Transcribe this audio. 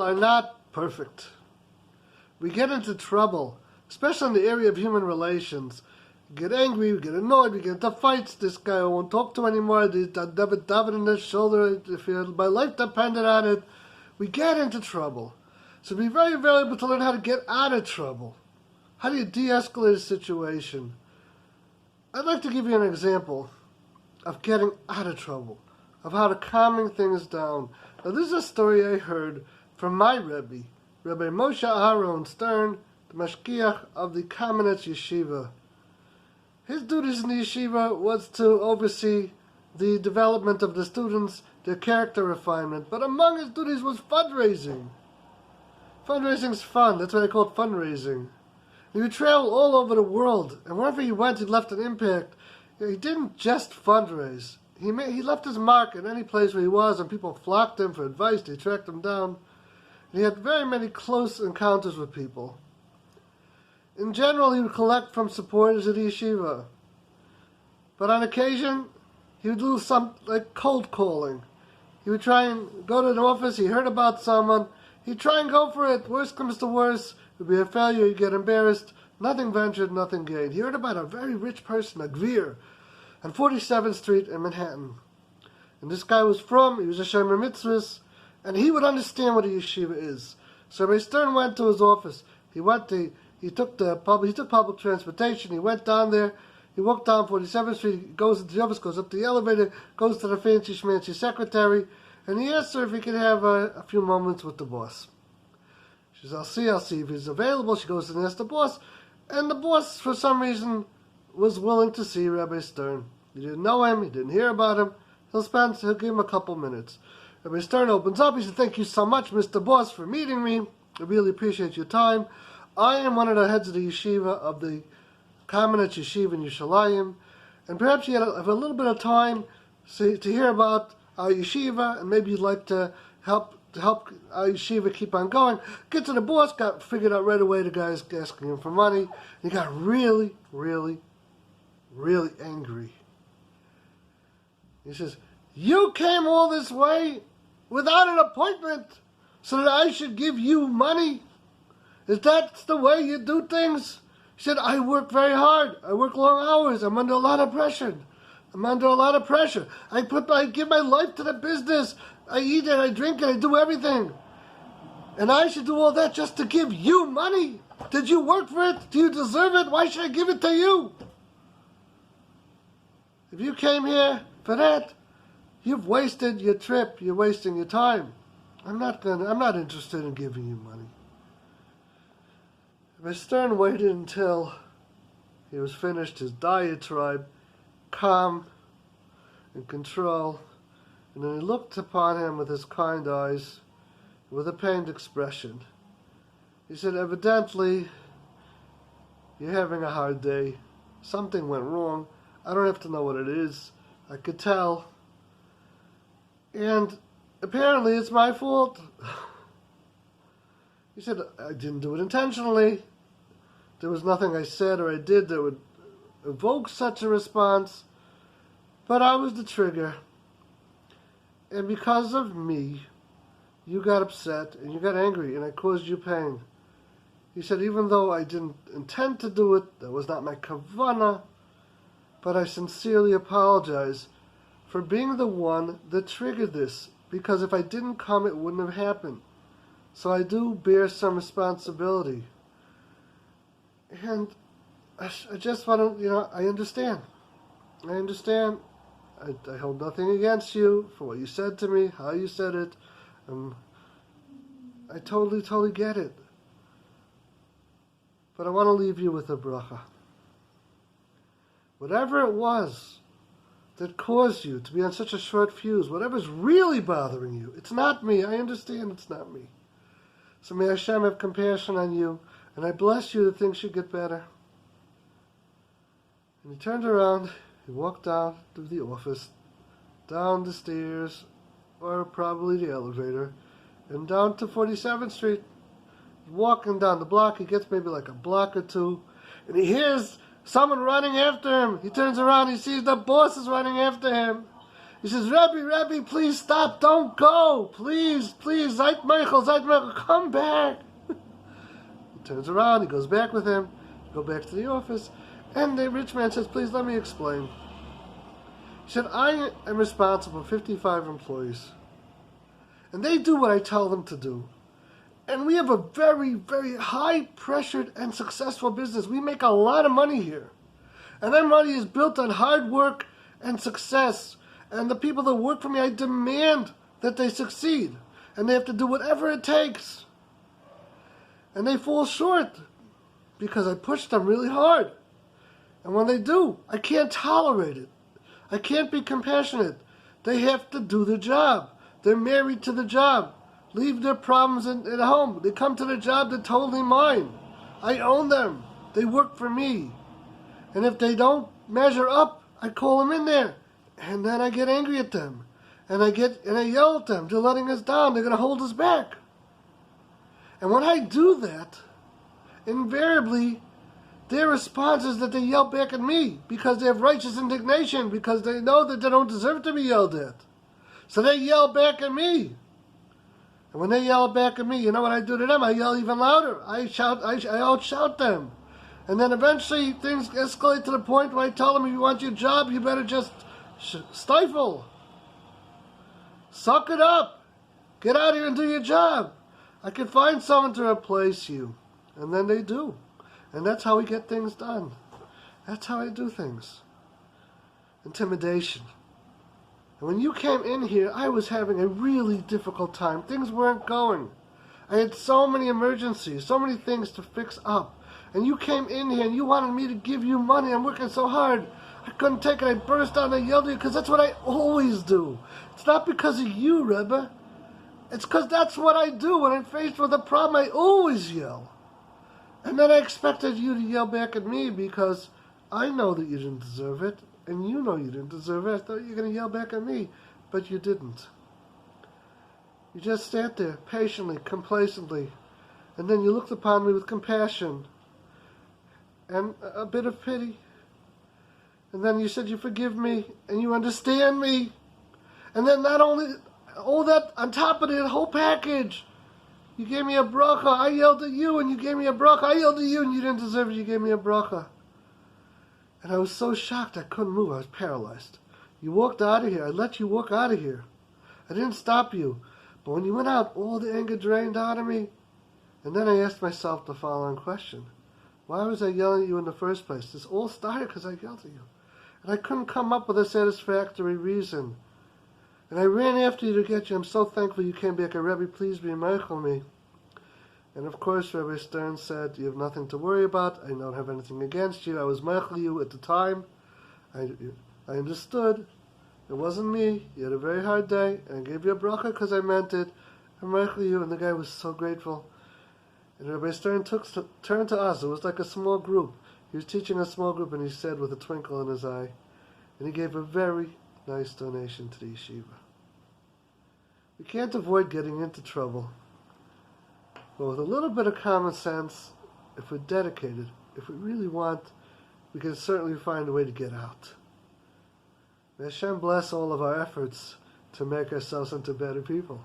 are not perfect. We get into trouble, especially in the area of human relations. We get angry, we get annoyed, we get into fights. This guy I won't talk to anymore. He's dabbing in his shoulder. If my life depended on it, we get into trouble. So be very valuable to learn how to get out of trouble. How do you de-escalate a situation? I'd like to give you an example of getting out of trouble, of how to calming things down. Now, this is a story I heard from my Rebbe, Rabbi Moshe Aharon Stern, the Mashgiach of the Kamenetz Yeshiva. His duties in the yeshiva was to oversee the development of the students, their character refinement, but among his duties was fundraising. Fundraising's fun, that's why they call it fundraising. He would travel all over the world, and wherever he went, he left an impact. He didn't just fundraise. He left his mark in any place where he was, and people flocked him for advice. They tracked him down. And he had very many close encounters with people. In general, he would collect from supporters of the yeshiva. But on occasion, he would do some, like cold calling. He would try and go to an office. He heard about someone. He'd try and go for it. Worst comes to worst. It would be a failure. He'd get embarrassed. Nothing ventured, nothing gained. He heard about a very rich person, a Gvir, on 47th Street in Manhattan. And this guy was he was a Shomer Mitzvahs, and he would understand what a yeshiva is. So Rabbi Stern went to his office. He took public transportation. He went down there. He walked down 47th Street. He goes into the office, goes up the elevator, goes to the fancy schmancy secretary, and he asked her if he could have a few moments with the boss. She says, I'll see if he's available. She goes and asks the boss, and the boss, for some reason, was willing to see Rabbi Stern. He didn't know him. He didn't hear about him. He'll give him a couple minutes. Rabbi Stern opens up. He said, thank you so much, Mr. Boss, for meeting me. I really appreciate your time. I am one of the heads of the yeshiva of the Kamenetz Yeshiva in Yerushalayim, and perhaps you have a little bit of time to hear about our yeshiva, and maybe you'd like to help our yeshiva keep on going. Get to the boss, figured out right away the guy's asking him for money. He got really, really, really angry. He says, you came all this way without an appointment so that I should give you money? Is that the way you do things? He said, I work very hard. I work long hours. I'm under a lot of pressure. I give my life to the business. I eat it, I drink it, I do everything. And I should do all that just to give you money? Did you work for it? Do you deserve it? Why should I give it to you? If you came here for that, you've wasted your trip. You're wasting your time. I'm not interested in giving you money. Mr. Stern waited until he was finished his diatribe, calm, in control, and then he looked upon him with his kind eyes, with a pained expression. He said, evidently, you're having a hard day. Something went wrong. I don't have to know what it is. I could tell. And apparently it's my fault. He said, I didn't do it intentionally. There was nothing I said or I did that would evoke such a response. But I was the trigger. And because of me, you got upset and you got angry and I caused you pain. He said, even though I didn't intend to do it, that was not my kavanah, but I sincerely apologize for being the one that triggered this, because if I didn't come, it wouldn't have happened. So I do bear some responsibility. And I just want to, I understand. I hold nothing against you for what you said to me, how you said it. I totally get it. But I want to leave you with a bracha. Whatever it was that caused you to be on such a short fuse, whatever's really bothering you, it's not me. I understand it's not me. So may Hashem have compassion on you, and I bless you that things should get better. And he turned around, he walked down to the office, down the stairs, or probably the elevator, and down to 47th Street. Walking down the block, he gets maybe like a block or two, and he hears someone running after him. He turns around, he sees the boss is running after him. He says, Rabbi, please stop, don't go. Please, Zeit Michael, come back. He turns around, he goes back with him, go back to the office, and the rich man says, please let me explain. He said, I am responsible for 55 employees, and they do what I tell them to do. And we have a very, very high-pressured and successful business. We make a lot of money here. And that money is built on hard work and success. And the people that work for me, I demand that they succeed. And they have to do whatever it takes. And they fall short because I push them really hard. And when they do, I can't tolerate it. I can't be compassionate. They have to do the job. They're married to the job. Leave their problems at home. They come to the job, they're totally mine. I own them. They work for me. And if they don't measure up, I call them in there. And then I get angry at them. And I yell at them. They're letting us down. They're going to hold us back. And when I do that, invariably, their response is that they yell back at me because they have righteous indignation, because they know that they don't deserve to be yelled at. So they yell back at me. And when they yell back at me, you know what I do to them? I yell even louder. I outshout them. And then eventually things escalate to the point where I tell them, if you want your job, you better just stifle. Suck it up. Get out here and do your job. I can find someone to replace you. And then they do. And that's how we get things done. That's how I do things. Intimidation. And when you came in here, I was having a really difficult time. Things weren't going. I had so many emergencies, so many things to fix up. And you came in here and you wanted me to give you money. I'm working so hard. I couldn't take it. I burst out and I yelled at you because that's what I always do. It's not because of you, Rebbe. It's because that's what I do. When I'm faced with a problem, I always yell. And then I expected you to yell back at me because I know that you didn't deserve it. And you know you didn't deserve it. I thought you were going to yell back at me. But you didn't. You just sat there patiently, complacently. And then you looked upon me with compassion and a bit of pity. And then you said you forgive me and you understand me. And then not only all that, on top of the whole package, you gave me a bracha. I yelled at you and you gave me a bracha. I yelled at you and you didn't deserve it. You gave me a bracha. And I was so shocked I couldn't move. I was paralyzed. You walked out of here. I let you walk out of here. I didn't stop you. But when you went out, all the anger drained out of me. And then I asked myself the following question. Why was I yelling at you in the first place? This all started because I yelled at you. And I couldn't come up with a satisfactory reason. And I ran after you to get you. I'm so thankful you came back. Rebbe, please be meichel me. And of course, Rabbi Stern said, you have nothing to worry about. I don't have anything against you. I was meichel you at the time. I understood. It wasn't me. You had a very hard day. And I gave you a bracha because I meant it. I meichel you. And the guy was so grateful. And Rabbi Stern turned to us. It was like a small group. He was teaching a small group, and he said with a twinkle in his eye, and he gave a very nice donation to the yeshiva. We can't avoid getting into trouble. But with a little bit of common sense, if we're dedicated, if we really want, we can certainly find a way to get out. May Hashem bless all of our efforts to make ourselves into better people.